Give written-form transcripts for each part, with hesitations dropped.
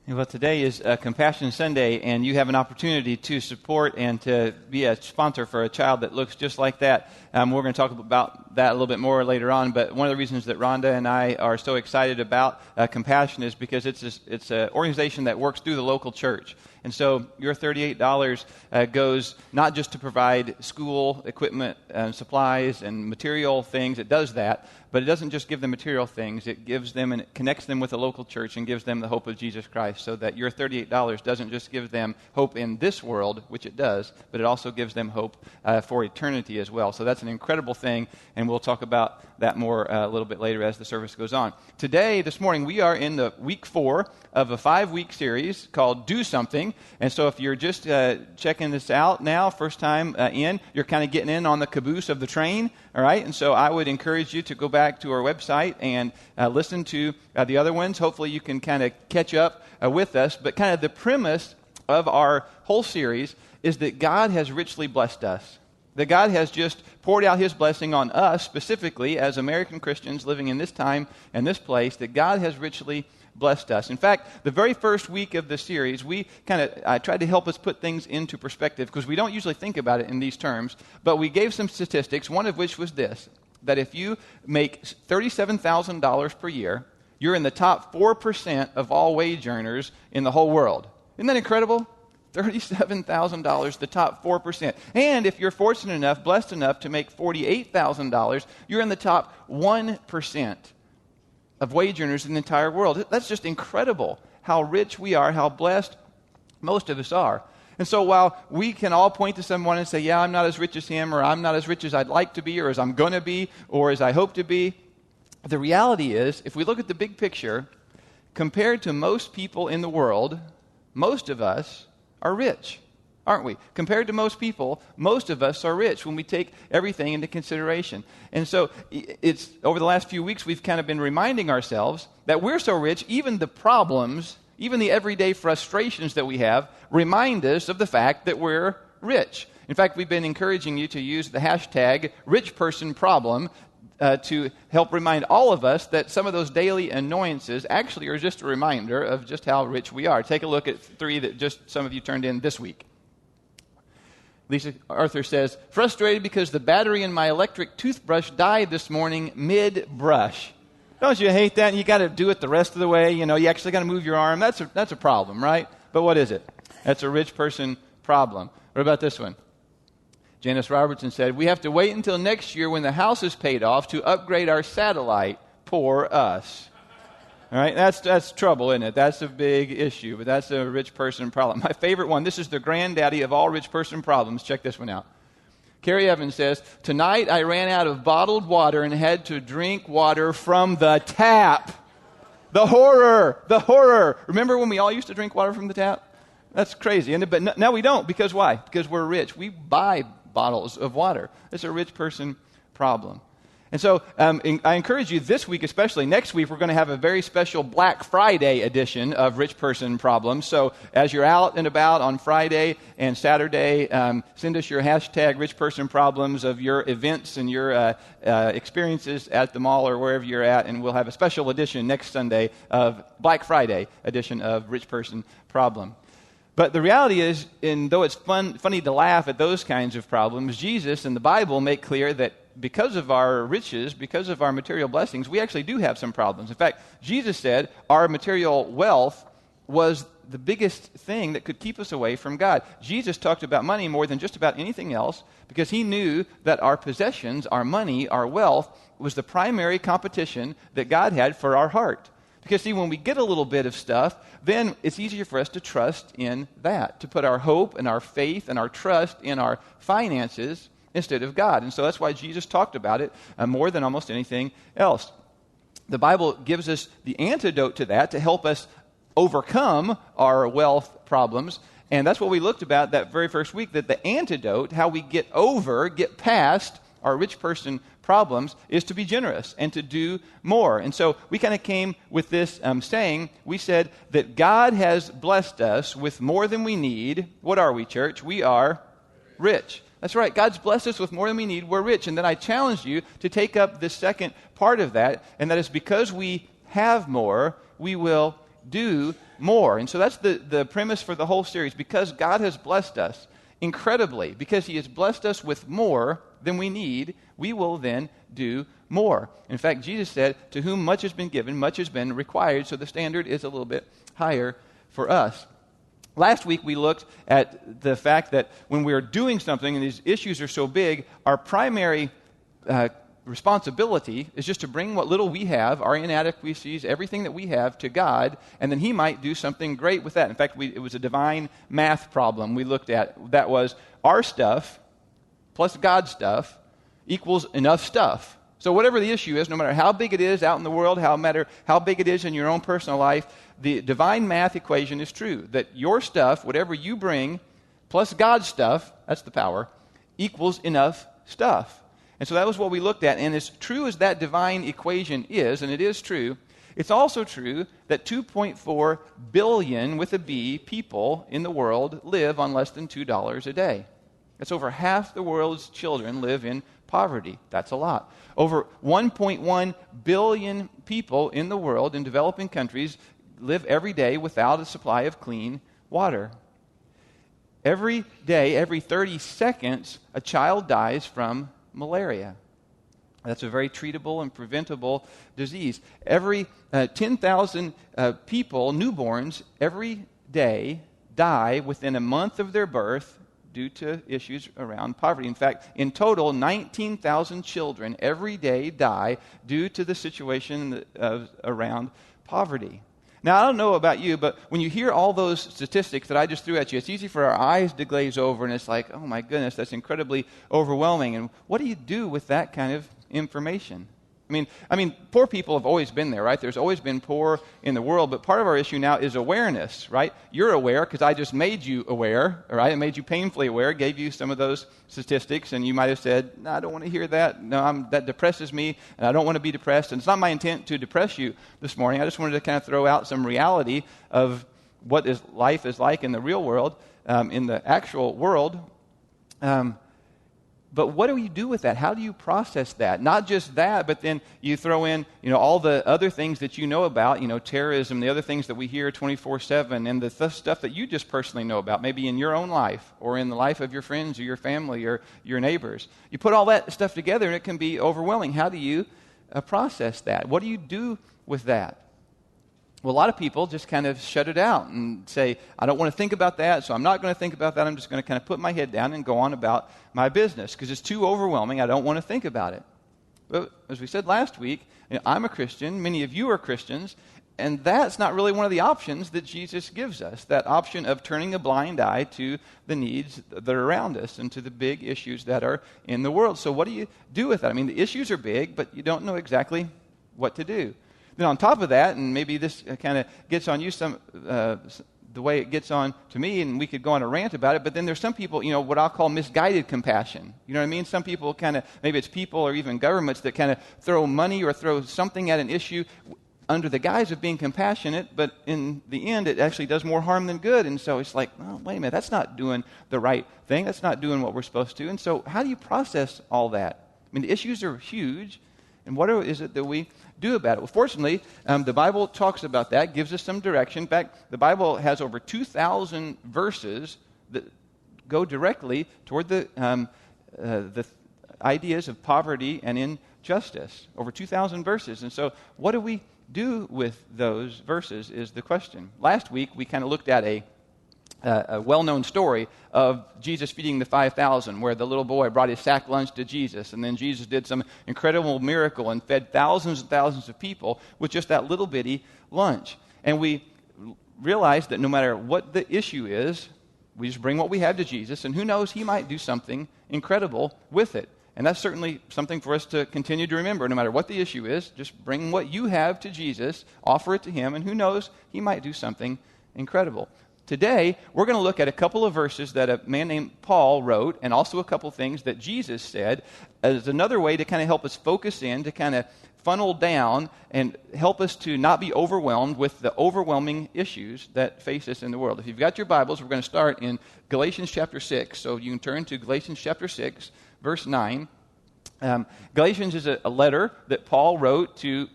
Well, today is Compassion Sunday, and you have an opportunity to support and to be a sponsor for a child that looks just like that. We're going to talk about that a little bit more later on, but one of the reasons that Rhonda and I are so excited about Compassion is because it's an organization that works through the local church. And so your $38 goes not just to provide school equipment and supplies and material things. It does that, but it doesn't just give them material things. It gives them and it connects them with a local church and gives them the hope of Jesus Christ, so that your $38 doesn't just give them hope in this world, which it does, but it also gives them hope for eternity as well. So that's an incredible thing, and we'll talk about that more a little bit later as the service goes on. Today, this morning, we are in the week 4 of a 5-week series called Do Something. And so if you're just checking this out now, first time in, you're kind of getting in on the caboose of the train, all right? And so I would encourage you to go back to our website and listen to the other ones. Hopefully you can kind of catch up with us. But kind of the premise of our whole series is that God has richly blessed us. That God has just poured out His blessing on us, specifically as American Christians living in this time and this place, that God has richly blessed us. In fact, the very first week of the series, we kind of tried to help us put things into perspective, because we don't usually think about it in these terms, but we gave some statistics, one of which was this, that if you make $37,000 per year, you're in the top 4% of all wage earners in the whole world. Isn't that incredible? $37,000, the top 4%. And if you're fortunate enough, blessed enough to make $48,000, you're in the top 1% of wage earners in the entire world. That's just incredible how rich we are, how blessed most of us are. And so while we can all point to someone and say, yeah, I'm not as rich as him, or I'm not as rich as I'd like to be, or as I'm going to be, or as I hope to be, the reality is, if we look at the big picture, compared to most people in the world, most of us are rich, aren't we? Compared to most people, most of us are rich when we take everything into consideration. And so it's over the last few weeks, we've kind of been reminding ourselves that we're so rich, even the problems, even the everyday frustrations that we have, remind us of the fact that we're rich. In fact, we've been encouraging you to use the hashtag #RichPersonProblem to help remind all of us that some of those daily annoyances actually are just a reminder of just how rich we are. Take a look at 3 that just some of you turned in this week. Lisa Arthur says, frustrated because the battery in my electric toothbrush died this morning mid-brush. Don't you hate that? And you got to do it the rest of the way. You know, you actually got to move your arm. That's a problem, right? But what is it? That's a rich person problem. What about this one? Janice Robertson said, we have to wait until next year when the house is paid off to upgrade our satellite. Poor us. All right, that's trouble, isn't it? That's a big issue, but that's a rich person problem. My favorite one, this is the granddaddy of all rich person problems. Check this one out. Carrie Evans says, tonight I ran out of bottled water and had to drink water from the tap. The horror. Remember when we all used to drink water from the tap? That's crazy, isn't it? But now we don't. Because why? Because we're rich. We buy bottles of water. It's a rich person problem. And so I encourage you this week especially. Next week we're going to have a very special Black Friday edition of Rich Person Problems. So as you're out and about on Friday and Saturday, send us your hashtag Rich Person Problems of your events and your experiences at the mall or wherever you're at, and we'll have a special edition next Sunday of Black Friday edition of Rich Person Problem. But the reality is, and though it's funny to laugh at those kinds of problems, Jesus and the Bible make clear that because of our riches, because of our material blessings, we actually do have some problems. In fact, Jesus said our material wealth was the biggest thing that could keep us away from God. Jesus talked about money more than just about anything else because he knew that our possessions, our money, our wealth was the primary competition that God had for our heart. Because, see, when we get a little bit of stuff, then it's easier for us to trust in that, to put our hope and our faith and our trust in our finances instead of God. And so that's why Jesus talked about it more than almost anything else. The Bible gives us the antidote to that to help us overcome our wealth problems. And that's what we looked about that very first week, that the antidote, how we get past our rich person problems, is to be generous and to do more. And so we kind of came with this saying, we said that God has blessed us with more than we need. What are we, church? We are rich. That's right. God's blessed us with more than we need. We're rich. And then I challenged you to take up the second part of that, and that is because we have more, we will do more. And so that's the premise for the whole series. Because God has blessed us incredibly, because he has blessed us with more than we need, we will then do more. In fact, Jesus said, to whom much has been given, much has been required, so the standard is a little bit higher for us. Last week we looked at the fact that when we are doing something and these issues are so big, our primary responsibility is just to bring what little we have, our inadequacies, everything that we have, to God, and then he might do something great with that. In fact, it was a divine math problem we looked at. That was our stuff plus God's stuff equals enough stuff. So whatever the issue is, no matter how big it is out in the world, no matter how big it is in your own personal life, the divine math equation is true, that your stuff, whatever you bring, plus God's stuff, that's the power, equals enough stuff. And so that was what we looked at. And as true as that divine equation is, and it is true, it's also true that 2.4 billion, with a B, people in the world live on less than $2 a day. That's over half the world's children live in poverty. That's a lot. Over 1.1 billion people in the world, in developing countries, live every day without a supply of clean water. Every day, every 30 seconds, a child dies from malaria. That's a very treatable and preventable disease. Every 10,000 people, newborns, every day die within a month of their birth due to issues around poverty. In fact, in total, 19,000 children every day die due to the situation around poverty. Now, I don't know about you, but when you hear all those statistics that I just threw at you, it's easy for our eyes to glaze over, and it's like, oh my goodness, that's incredibly overwhelming. And what do you do with that kind of information? I mean, poor people have always been there, right? There's always been poor in the world, but part of our issue now is awareness, right? You're aware because I just made you aware, all right? I made you painfully aware, gave you some of those statistics, and you might have said, no, I don't want to hear that. No, that depresses me, and I don't want to be depressed. And it's not my intent to depress you this morning. I just wanted to kind of throw out some reality of what life is like in the real world, in the actual world. But what do you do with that? How do you process that? Not just that, but then you throw in, all the other things that you know about, terrorism, the other things that we hear 24/7, and the stuff that you just personally know about, maybe in your own life or in the life of your friends or your family or your neighbors. You put all that stuff together, and it can be overwhelming. How do you process that? What do you do with that? Well, a lot of people just kind of shut it out and say, I don't want to think about that, so I'm not going to think about that. I'm just going to kind of put my head down and go on about my business because it's too overwhelming. I don't want to think about it. But as we said last week, I'm a Christian. Many of you are Christians. And that's not really one of the options that Jesus gives us, that option of turning a blind eye to the needs that are around us and to the big issues that are in the world. So what do you do with that? I mean, the issues are big, but you don't know exactly what to do. Then on top of that, and maybe this kind of gets on you the way it gets on to me, and we could go on a rant about it, but then there's some people, what I'll call misguided compassion. You know what I mean? Some people kind of, maybe it's people or even governments that kind of throw money or throw something at an issue under the guise of being compassionate, but in the end, it actually does more harm than good. And so it's like, oh, wait a minute, that's not doing the right thing. That's not doing what we're supposed to. And so how do you process all that? I mean, the issues are huge. And what is it that we do about it? Well, fortunately, the Bible talks about that, gives us some direction. In fact, the Bible has over 2,000 verses that go directly toward the ideas of poverty and injustice. Over 2,000 verses. And so what do we do with those verses is the question. Last week, we kind of looked at a well-known story of Jesus feeding the 5,000, where the little boy brought his sack lunch to Jesus, and then Jesus did some incredible miracle and fed thousands and thousands of people with just that little bitty lunch. And we realized that no matter what the issue is, we just bring what we have to Jesus, and who knows, he might do something incredible with it. And that's certainly something for us to continue to remember. No matter what the issue is, just bring what you have to Jesus, offer it to him, and who knows, he might do something incredible. Today, we're going to look at a couple of verses that a man named Paul wrote, and also a couple of things that Jesus said as another way to kind of help us focus in, to kind of funnel down and help us to not be overwhelmed with the overwhelming issues that face us in the world. If you've got your Bibles, we're going to start in Galatians chapter 6. So you can turn to Galatians chapter 6, verse 9. Galatians is a letter that Paul wrote to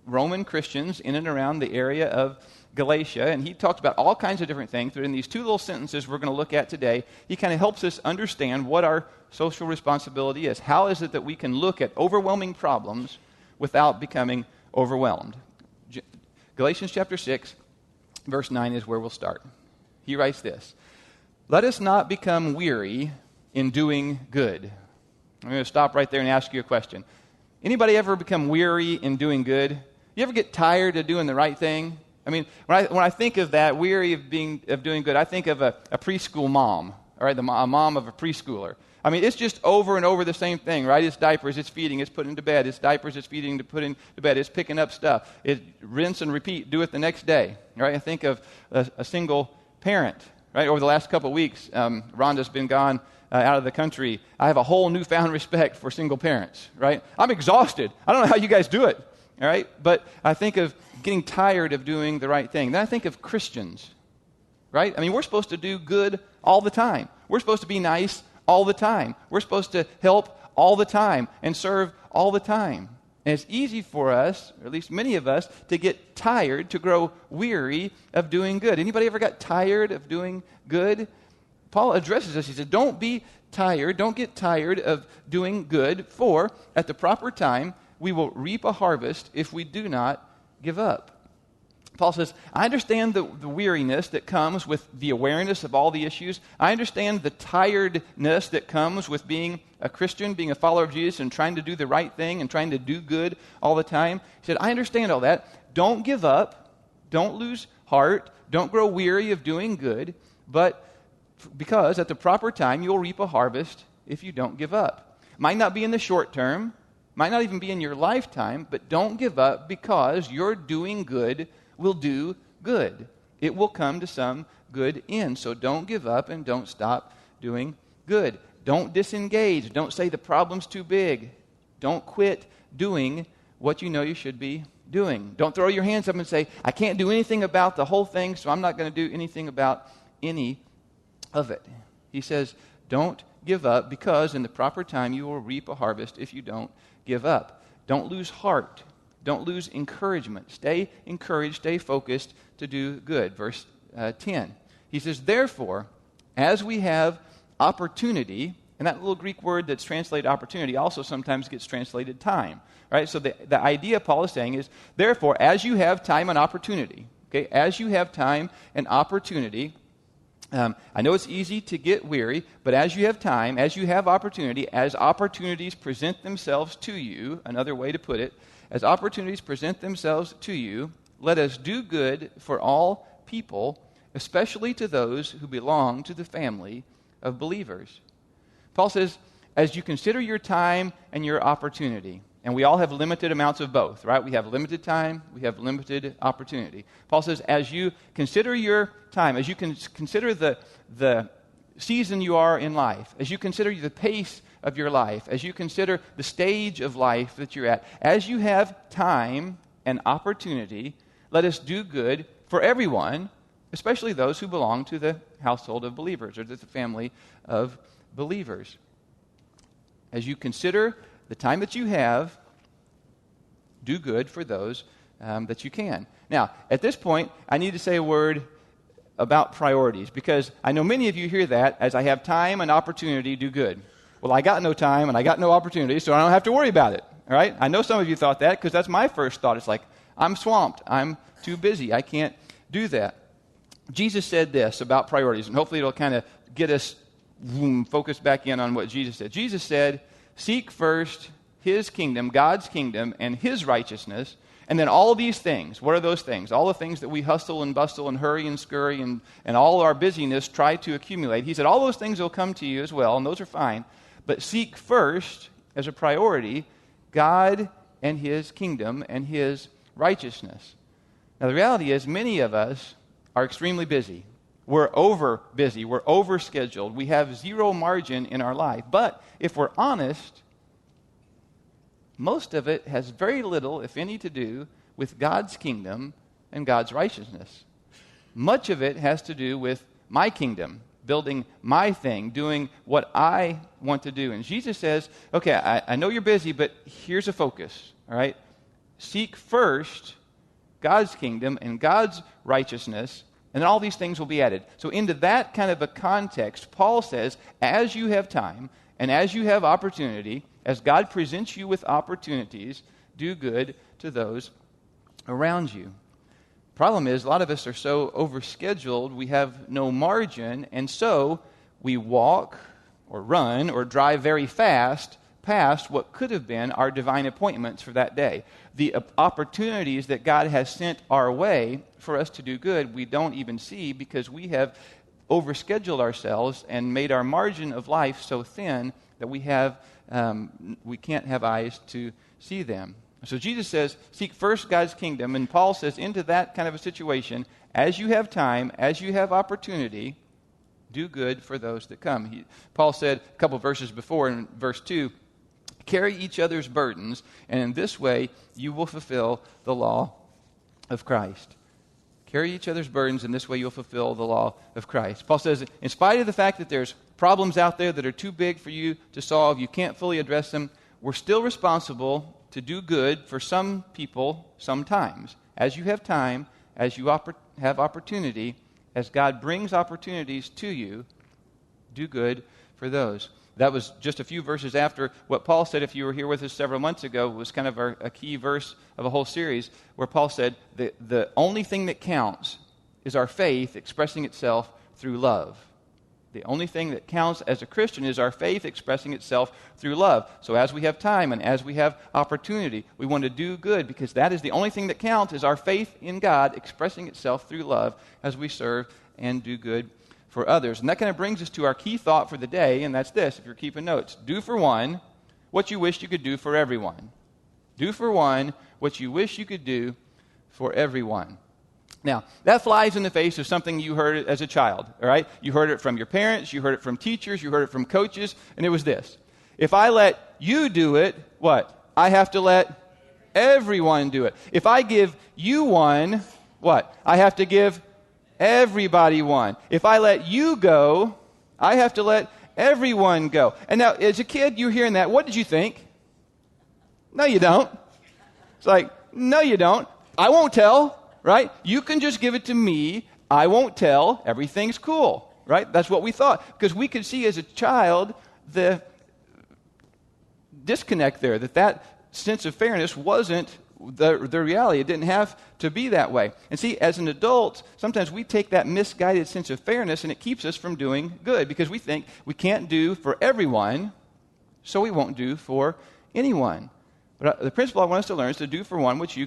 Roman Christians in and around the area of Galatia, and he talks about all kinds of different things, but in these two little sentences we're going to look at today, he kind of helps us understand what our social responsibility is. How is it that we can look at overwhelming problems without becoming overwhelmed? Galatians chapter 6, verse 9 is where we'll start. He writes this: "Let us not become weary in doing good." I'm going to stop right there and ask you a question. Anybody ever become weary in doing good? You ever get tired of doing the right thing? I mean, when I think of that, weary of doing good, I think of a preschool mom, all right, a mom of a preschooler. I mean, it's just over and over the same thing, right? It's diapers, it's feeding, it's putting to bed. It's diapers, it's feeding, to putting to bed. It's picking up stuff. It's rinse and repeat, do it the next day, right? I think of a single parent, right? Over the last couple of weeks, Rhonda's been gone out of the country. I have a whole newfound respect for single parents, right? I'm exhausted. I don't know how you guys do it, all right? But I think of getting tired of doing the right thing. Then I think of Christians, right? I mean, we're supposed to do good all the time. We're supposed to be nice all the time. We're supposed to help all the time and serve all the time. And it's easy for us, or at least many of us, to get tired, to grow weary of doing good. Anybody ever got tired of doing good? Paul addresses us. He said, don't be tired. Don't get tired of doing good, for at the proper time we will reap a harvest if we do not give up. Paul says, I understand the weariness that comes with the awareness of all the issues. I understand the tiredness that comes with being a Christian, being a follower of Jesus, and trying to do the right thing and trying to do good all the time. He said, I understand all that. Don't give up. Don't lose heart. Don't grow weary of doing good. But because at the proper time, you'll reap a harvest if you don't give up. Might not be in the short term. Might not even be in your lifetime. But don't give up, because you're doing good will do good. It will come to some good end. So don't give up and don't stop doing good. Don't disengage. Don't say the problem's too big. Don't quit doing what you know you should be doing. Don't throw your hands up and say, I can't do anything about the whole thing, so I'm not going to do anything about any of it. He says, don't give up, because in the proper time you will reap a harvest if you don't give up. Don't lose heart. Don't lose encouragement. Stay encouraged, stay focused to do good. Verse 10. He says, therefore, as we have opportunity, and that little Greek word that's translated opportunity also sometimes gets translated time. Right? So the idea Paul is saying is, therefore, as you have time and opportunity, okay, as you have time and opportunity, I know it's easy to get weary, but as you have time, as you have opportunity, as opportunities present themselves to you, another way to put it, as opportunities present themselves to you, let us do good for all people, especially to those who belong to the family of believers. Paul says, as you consider your time and your opportunity, and we all have limited amounts of both, right? We have limited time, we have limited opportunity. Paul says, as you consider your time, as you consider the season you are in life, as you consider the pace of your life, as you consider the stage of life that you're at, as you have time and opportunity, let us do good for everyone, especially those who belong to the household of believers, or to the family of believers. As you consider the time that you have, do good for those that you can. Now, at this point, I need to say a word about priorities, because I know many of you hear that as I have time and opportunity, do good. Well, I got no time and I got no opportunity, so I don't have to worry about it. All right? I know some of you thought that, because that's my first thought. It's like, I'm swamped. I'm too busy. I can't do that. Jesus said this about priorities, and hopefully it'll kind of get us focused back in on what Jesus said. Jesus said, seek first his kingdom, God's kingdom, and his righteousness, and then all these things. What are those things? All the things that we hustle and bustle and hurry and scurry and all our busyness try to accumulate. He said, all those things will come to you as well, and those are fine. But seek first, as a priority, God and his kingdom and his righteousness. Now, the reality is, many of us are extremely busy. We're over busy. We're over scheduled. We have zero margin in our life. But if we're honest, most of it has very little, if any, to do with God's kingdom and God's righteousness. Much of it has to do with my kingdom, building my thing, doing what I want to do. And Jesus says, okay, I know you're busy, but here's a focus, all right? Seek first God's kingdom and God's righteousness, and then all these things will be added. So into that kind of a context, Paul says, as you have time and as you have opportunity, as God presents you with opportunities, do good to those around you. Problem is, a lot of us are so overscheduled, we have no margin, and so we walk or run or drive very fast past what could have been our divine appointments for that day. The opportunities that God has sent our way for us to do good, we don't even see because we have overscheduled ourselves and made our margin of life so thin that we can't have eyes to see them. So Jesus says, seek first God's kingdom, and Paul says, into that kind of a situation, as you have time, as you have opportunity, do good for those that come. Paul said a couple verses before in verse 2, carry each other's burdens, and in this way you will fulfill the law of Christ. Carry each other's burdens, and this way you'll fulfill the law of Christ. Paul says, in spite of the fact that there's problems out there that are too big for you to solve, you can't fully address them, we're still responsible to do good for some people sometimes. As you have time, as you have opportunity, as God brings opportunities to you, do good for those. That was just a few verses after what Paul said, if you were here with us several months ago, was kind of a key verse of a whole series, where Paul said the only thing that counts is our faith expressing itself through love. The only thing that counts as a Christian is our faith expressing itself through love. So as we have time and as we have opportunity, we want to do good because that is the only thing that counts is our faith in God expressing itself through love as we serve and do good for others. And that kind of brings us to our key thought for the day, and that's this, if you're keeping notes. Do for one what you wish you could do for everyone. Do for one what you wish you could do for everyone. Now, that flies in the face of something you heard as a child, all right? You heard it from your parents, you heard it from teachers, you heard it from coaches, and it was this. If I let you do it, what? I have to let everyone do it. If I give you one, what? I have to give everybody one. If I let you go, I have to let everyone go. And now, as a kid, you're hearing that. What did you think? No, you don't. It's like, no, you don't. I won't tell, right? You can just give it to me. I won't tell. Everything's cool, right? That's what we thought. Because we could see as a child the disconnect there, that sense of fairness wasn't the reality. It didn't have to be that way. And see, as an adult, sometimes we take that misguided sense of fairness and it keeps us from doing good because we think we can't do for everyone, so we won't do for anyone. But the principle I want us to learn is to do for one what you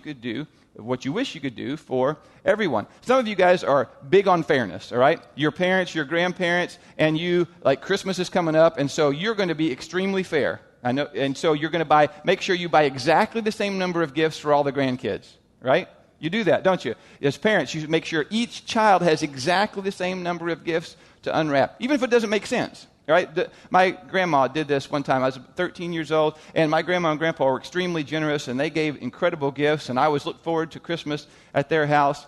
wish you could do for everyone. Some of you guys are big on fairness, all right? Your parents, your grandparents, and you, like Christmas is coming up, and so you're going to be extremely fair. I know, and so you're going to make sure you buy exactly the same number of gifts for all the grandkids, right? You do that, don't you? As parents, you make sure each child has exactly the same number of gifts to unwrap, even if it doesn't make sense, right? My grandma did this one time. I was 13 years old, and my grandma and grandpa were extremely generous, and they gave incredible gifts, and I always looked forward to Christmas at their house.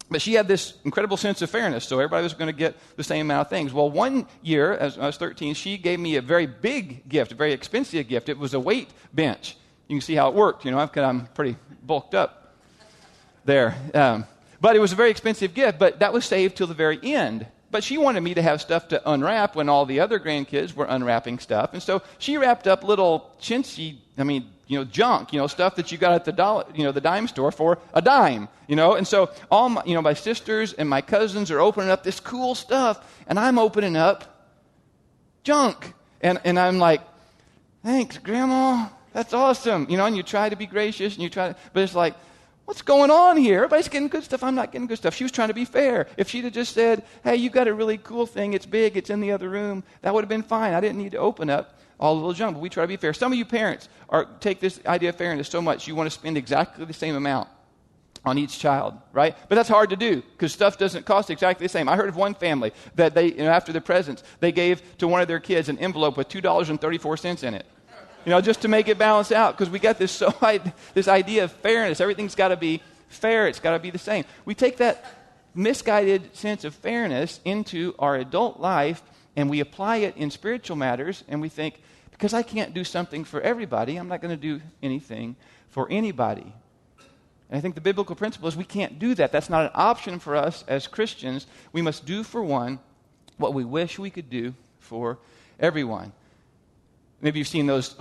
But she had this incredible sense of fairness, so everybody was going to get the same amount of things. Well, one year, as I was 13, she gave me a very big gift, a very expensive gift. It was a weight bench. You can see how it worked. You know, I'm pretty bulked up there. But it was a very expensive gift, but that was saved till the very end. But she wanted me to have stuff to unwrap when all the other grandkids were unwrapping stuff. And so she wrapped up little chintzy, junk, stuff that you got at the dime store for a dime, And so all my sisters and my cousins are opening up this cool stuff, and I'm opening up junk. And I'm like, thanks, Grandma. That's awesome. And you try to be gracious, but it's like, what's going on here? Everybody's getting good stuff. I'm not getting good stuff. She was trying to be fair. If she'd have just said, hey, you got a really cool thing. It's big. It's in the other room. That would have been fine. I didn't need to open up all the little junk. But we try to be fair. Some of you parents take this idea of fairness so much you want to spend exactly the same amount on each child, right? But that's hard to do because stuff doesn't cost exactly the same. I heard of one family that they, after the presents, they gave to one of their kids an envelope with $2.34 in it. Just to make it balance out, because we got this idea of fairness. Everything's got to be fair. It's got to be the same. We take that misguided sense of fairness into our adult life, and we apply it in spiritual matters, and we think, because I can't do something for everybody, I'm not going to do anything for anybody. And I think the biblical principle is we can't do that. That's not an option for us as Christians. We must do for one what we wish we could do for everyone. Maybe you've seen those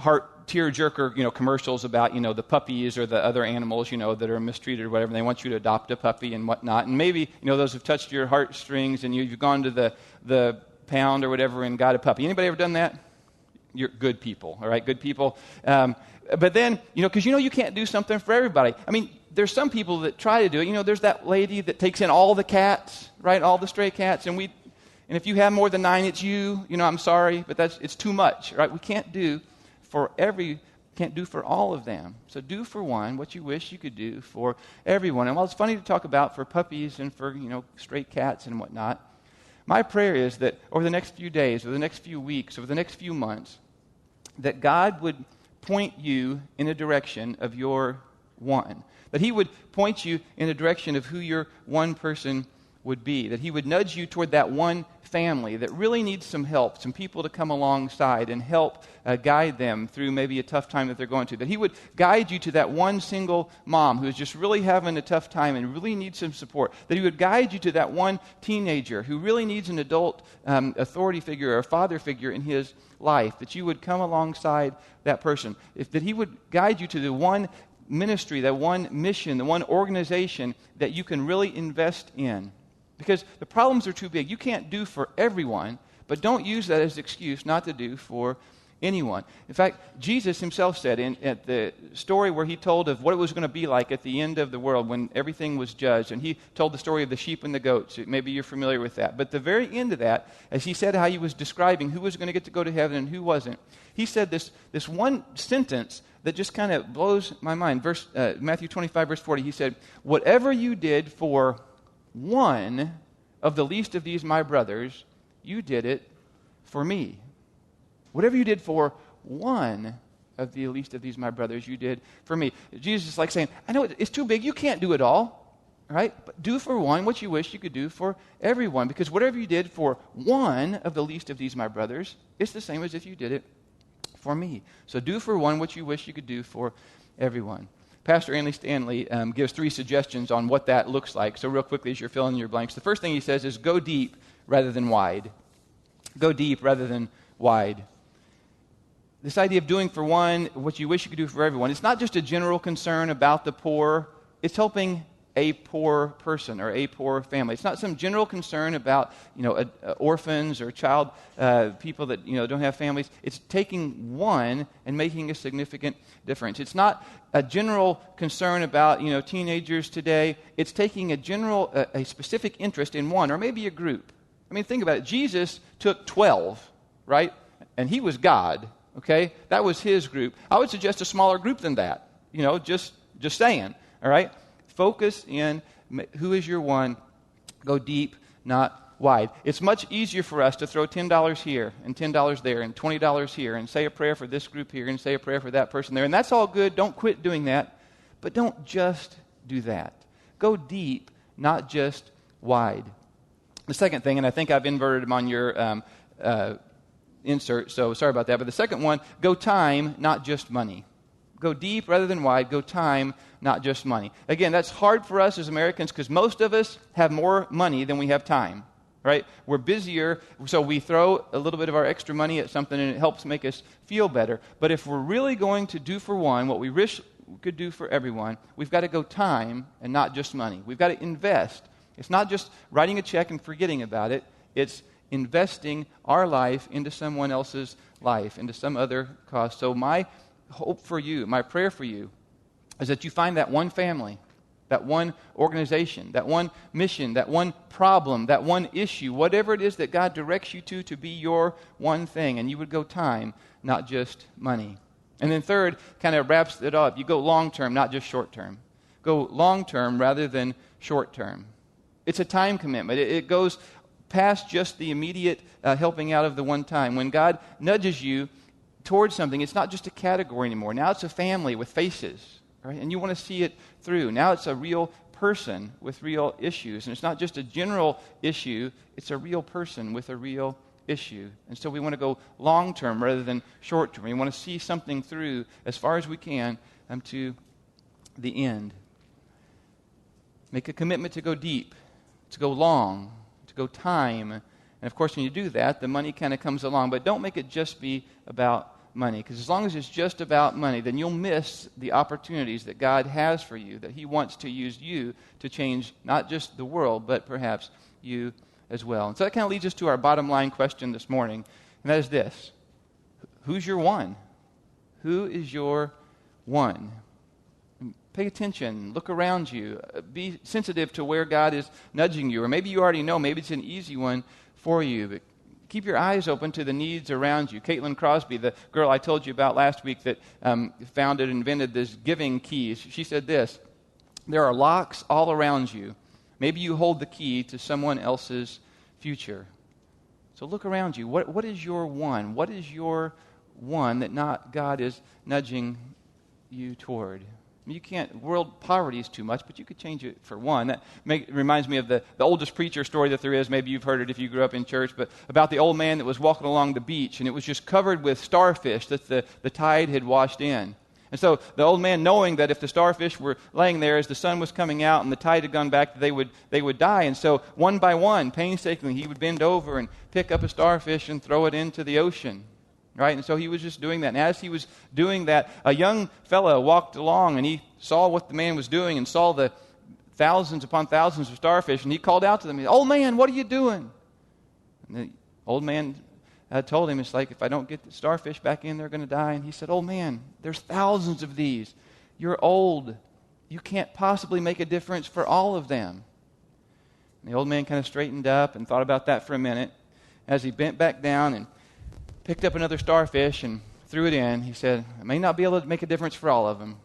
tear-jerker, commercials about, the puppies or the other animals, that are mistreated or whatever. And they want you to adopt a puppy and whatnot. And maybe, those have touched your heartstrings and you've gone to the pound or whatever and got a puppy. Anybody ever done that? You're good people, all right? Good people. But then, because you can't do something for everybody. I mean, there's some people that try to do it. There's that lady that takes in all the cats, right? All the stray cats. And if you have more than 9, it's you. I'm sorry, but it's too much, right? We can't do for all of them. So do for one what you wish you could do for everyone. And while it's funny to talk about for puppies and for, stray cats and whatnot, my prayer is that over the next few days, over the next few weeks, over the next few months, that God would point you in a direction of your one. That he would point you in a direction of who your one person would be. That he would nudge you toward that one family that really needs some help, some people to come alongside and help guide them through maybe a tough time that they're going through. That he would guide you to that one single mom who's just really having a tough time and really needs some support. That he would guide you to that one teenager who really needs an adult authority figure or a father figure in his life. That you would come alongside that person. That he would guide you to the one ministry, that one mission, the one organization that you can really invest in. Because the problems are too big. You can't do for everyone, but don't use that as an excuse not to do for anyone. In fact, Jesus himself said at the story where he told of what it was going to be like at the end of the world when everything was judged, and he told the story of the sheep and the goats. Maybe you're familiar with that. But the very end of that, as he said how he was describing who was going to get to go to heaven and who wasn't, he said this one sentence that just kind of blows my mind. Matthew 25, verse 40, he said, "Whatever you did for one of the least of these my brothers, you did it for me." Whatever you did for one of the least of these my brothers, you did for me. Jesus is like saying, I know it's too big, you can't do it all, right? But do for one what you wish you could do for everyone, because whatever you did for one of the least of these my brothers, it's the same as if you did it for me. So do for one what you wish you could do for everyone. Pastor Andy Stanley gives 3 suggestions on what that looks like. So real quickly, as you're filling in your blanks, the first thing he says is go deep rather than wide. Go deep rather than wide. This idea of doing for one what you wish you could do for everyone, it's not just a general concern about the poor. It's helping a poor person or a poor family. It's not some general concern about orphans or child people that don't have families. It's taking one and making a significant difference. It's not a general concern about teenagers today. It's taking a specific interest in one or maybe a group. I mean, think about it. Jesus took 12, right? And he was God. Okay, that was his group. I would suggest a smaller group than that. Just saying. All right. Focus in who is your one. Go deep, not wide. It's much easier for us to throw $10 here and $10 there and $20 here and say a prayer for this group here and say a prayer for that person there. And that's all good. Don't quit doing that. But don't just do that. Go deep, not just wide. The second thing, and I think I've inverted them on your insert, so sorry about that. But the second one, go time, not just money. Go deep rather than wide. Go time, not just money. Again, that's hard for us as Americans because most of us have more money than we have time, right? We're busier, so we throw a little bit of our extra money at something and it helps make us feel better. But if we're really going to do for one what we wish we could do for everyone, we've got to go time and not just money. We've got to invest. It's not just writing a check and forgetting about it. It's investing our life into someone else's life, into some other cause. So my hope for you, my prayer for you, is that you find that one family, that one organization, that one mission, that one problem, that one issue, whatever it is that God directs you to be your one thing, and you would go time, not just money. And then third, kind of wraps it up. You go long term, not just short term. Go long term rather than short term. It's a time commitment. It goes past just the immediate helping out of the one time. When God nudges you towards something, it's not just a category anymore. Now it's a family with faces, right? And you want to see it through. Now it's a real person with real issues. And it's not just a general issue, it's a real person with a real issue. And so we want to go long term rather than short term. We want to see something through as far as we can to the end. Make a commitment to go deep, to go long, to go time. And of course, when you do that, the money kind of comes along. But don't make it just be about money, because as long as it's just about money, then you'll miss the opportunities that God has for you, that He wants to use you to change not just the world, but perhaps you as well. And so that kind of leads us to our bottom line question this morning, and that is this: who's your one? Who is your one? Pay attention. Look around you. Be sensitive to where God is nudging you. Or maybe you already know. Maybe it's an easy one for you. But keep your eyes open to the needs around you. Caitlin Crosby, the girl I told you about last week that founded and invented this giving keys, she said this: there are locks all around you. Maybe you hold the key to someone else's future. So look around you. What is your one? What is your one that not God is nudging you toward? You can't, world poverty is too much, but you could change it for one. That reminds me of the oldest preacher story that there is. Maybe you've heard it if you grew up in church, but about the old man that was walking along the beach, and it was just covered with starfish that the tide had washed in. And so the old man, knowing that if the starfish were laying there as the sun was coming out and the tide had gone back, they would die. And so one by one, painstakingly, he would bend over and pick up a starfish and throw it into the ocean. Right? And so he was just doing that. And as he was doing that, a young fellow walked along, and he saw what the man was doing and saw the thousands upon thousands of starfish, and he called out to them, "Old man, what are you doing?" And the old man told him, it's like, if I don't get the starfish back in, they're going to die. And he said, "Old man, there's thousands of these. You're old. You can't possibly make a difference for all of them." And the old man kind of straightened up and thought about that for a minute. As he bent back down and picked up another starfish and threw it in, he said, "I may not be able to make a difference for all of them,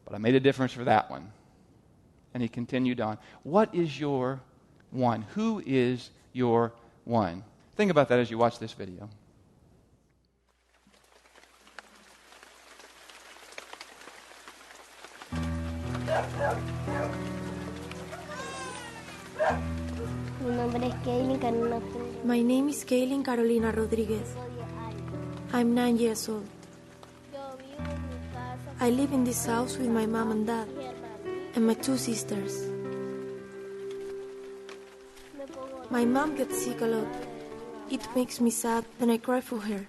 but I made a difference for that one." And he continued on. What is your one? Who is your one? Think about that as you watch this video. My name is Kaylin Carolina Rodriguez. I'm 9 years old. I live in this house with my mom and dad and my 2 sisters. My mom gets sick a lot. It makes me sad and I cry for her.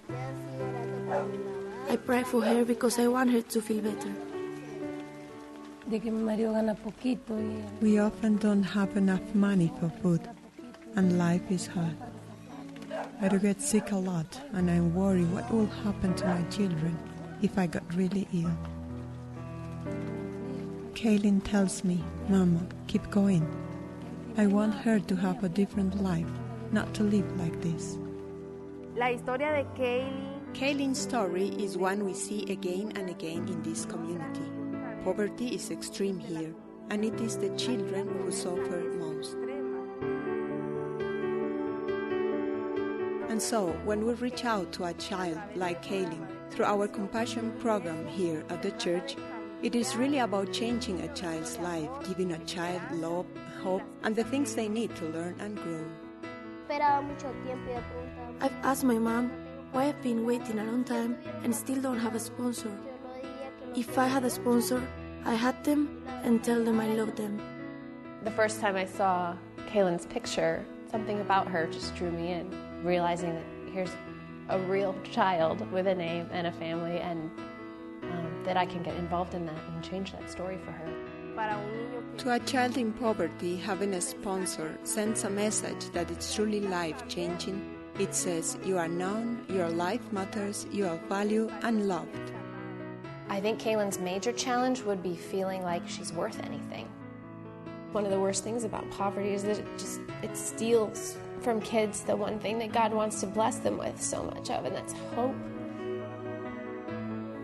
I pray for her because I want her to feel better. We often don't have enough money for food, and life is hard. I do get sick a lot, and I worry what will happen to my children if I got really ill. Kaylin tells me, "Mama, keep going. I want her to have a different life, not to live like this." La historia de Kaylin's story is one we see again and again in this community. Poverty is extreme here, and it is the children who suffer most. And so, when we reach out to a child like Kaylin through our compassion program here at the church, it is really about changing a child's life, giving a child love, hope, and the things they need to learn and grow. I've asked my mom why I've been waiting a long time and still don't have a sponsor. If I had a sponsor, I had them and tell them I love them. The first time I saw Kaylin's picture, something about her just drew me in, realizing that here's a real child with a name and a family, and that I can get involved in that and change that story for her. To a child in poverty, having a sponsor sends a message that it's truly life-changing. It says, you are known, your life matters, you are valued and loved. I think Kaylin's major challenge would be feeling like she's worth anything. One of the worst things about poverty is that it steals from kids the one thing that God wants to bless them with so much of, and that's hope.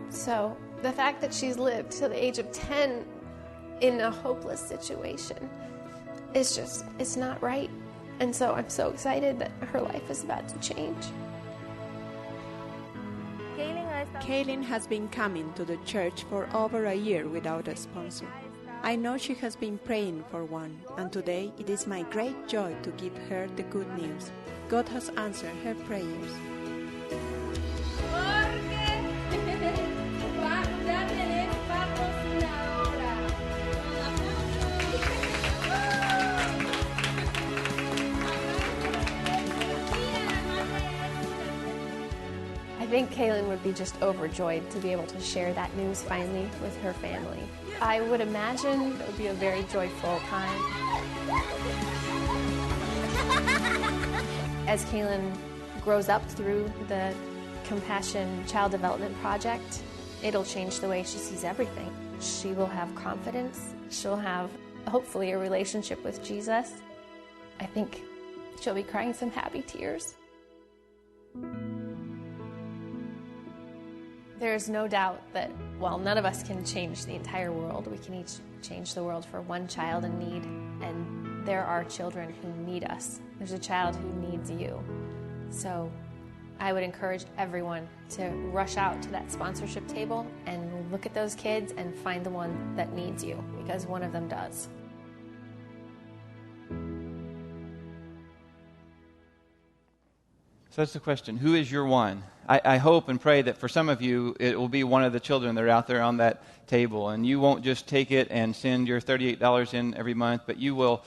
So the fact that she's lived to the age of 10 in a hopeless situation is just, it's not right. And so I'm so excited that her life is about to change. Kaylin has been coming to the church for over a year without a sponsor. I know she has been praying for one, and today it is my great joy to give her the good news. God has answered her prayers. think Kaylin would be just overjoyed to be able to share that news finally with her family. I would imagine it would be a very joyful time. As Kaylin grows up through the Compassion Child Development Project, it'll change the way she sees everything. She will have confidence. She'll have, hopefully, a relationship with Jesus. I think she'll be crying some happy tears. There's no doubt that while none of us can change the entire world, we can each change the world for one child in need, and there are children who need us. There's a child who needs you. So I would encourage everyone to rush out to that sponsorship table and look at those kids and find the one that needs you, because one of them does. So that's the question. Who is your one? I hope and pray that for some of you, it will be one of the children that are out there on that table. And you won't just take it and send your $38 in every month, but you will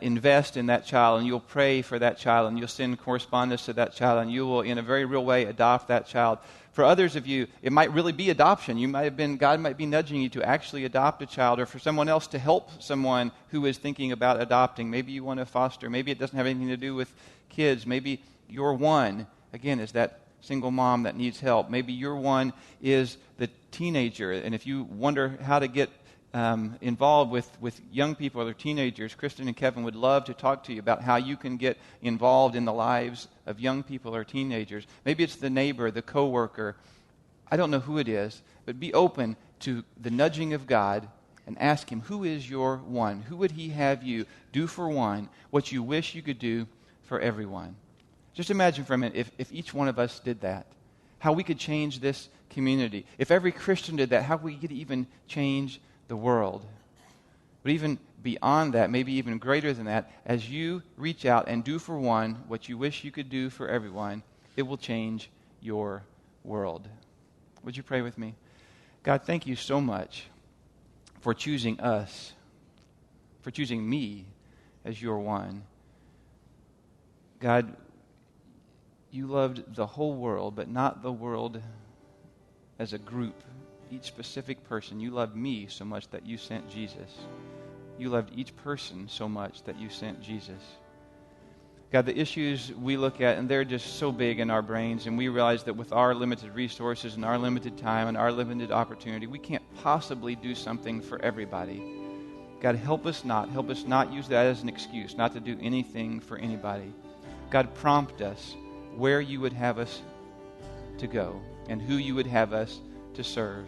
invest in that child, and you'll pray for that child, and you'll send correspondence to that child, and you will, in a very real way, adopt that child. For others of you, it might really be adoption. God might be nudging you to actually adopt a child, or for someone else to help someone who is thinking about adopting. Maybe you want to foster. Maybe it doesn't have anything to do with kids. Maybe your one, again, is that single mom that needs help. Maybe your one is the teenager. And if you wonder how to get involved with young people or teenagers, Kristen and Kevin would love to talk to you about how you can get involved in the lives of young people or teenagers. Maybe it's the neighbor, the coworker. I don't know who it is, but be open to the nudging of God and ask Him, who is your one? Who would He have you do for one what you wish you could do for everyone? Just imagine for a minute if each one of us did that, how we could change this community. If every Christian did that, how we could even change the world. But even beyond that, maybe even greater than that, as you reach out and do for one what you wish you could do for everyone, it will change your world. Would you pray with me? God, thank you so much for choosing us, for choosing me as your one. God, you loved the whole world, but not the world as a group, each specific person. You loved me so much that you sent Jesus. You loved each person so much that you sent Jesus. God, the issues we look at, and they're just so big in our brains, and we realize that with our limited resources and our limited time and our limited opportunity, we can't possibly do something for everybody. God, help us not use that as an excuse, not to do anything for anybody. God, prompt us where you would have us to go and who you would have us to serve.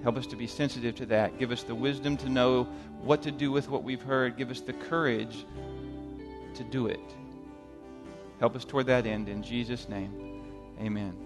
Help us to be sensitive to that. Give us the wisdom to know what to do with what we've heard. Give us the courage to do it. Help us toward that end. In Jesus' name, amen.